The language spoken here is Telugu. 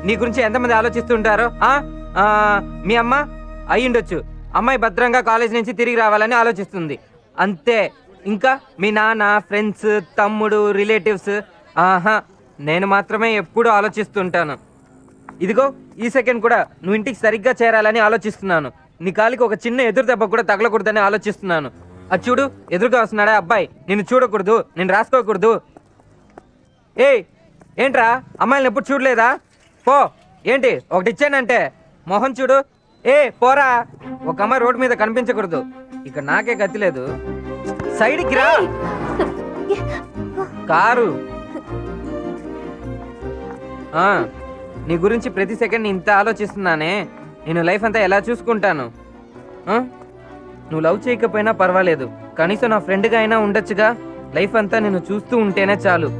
నీ గురించి ఎంతమంది ఆలోచిస్తుంటారో మీ అమ్మ అయ్యుండొచ్చు, అమ్మాయి భద్రంగా కాలేజ్ నుంచి తిరిగి రావాలని ఆలోచిస్తుంది అంతే. ఇంకా మీ నాన్న, ఫ్రెండ్స్, తమ్ముడు, రిలేటివ్స్, నేను మాత్రమే ఎప్పుడూ ఆలోచిస్తుంటాను. ఇదిగో ఈ సెకండ్ కూడా నువ్వు ఇంటికి సరిగ్గా చేరాలని ఆలోచిస్తున్నాను. నీ కాలికి ఒక చిన్న ఎదురు దెబ్బ కూడా తగలకూడదని ఆలోచిస్తున్నాను. అది చూడు, ఎదురుగా వస్తున్నాడా అబ్బాయి, నిన్ను చూడకూడదు, నేను రాసుకోకూడదు. ఏంట్రా అమ్మాయిని ఎప్పుడు చూడలేదా? పో. ఏంటి ఒకటి ఇచ్చానంటే మొహం చూడు. పోరా. ఒక అమ్మాయి రోడ్డు మీద కనిపించకూడదు. ఇక నాకే గతి లేదు. సైడ్కి రా. కారు. నీ గురించి ప్రతి సెకండ్ ఇంత ఆలోచిస్తున్నానే. నేను లైఫ్ అంతా ఎలా చూసుకుంటాను? నువ్వు లవ్ చేయకపోయినా పర్వాలేదు, కనీసం నా ఫ్రెండ్గా అయినా ఉండొచ్చుగా. లైఫ్ అంతా నేను చూస్తూ ఉంటేనే చాలు.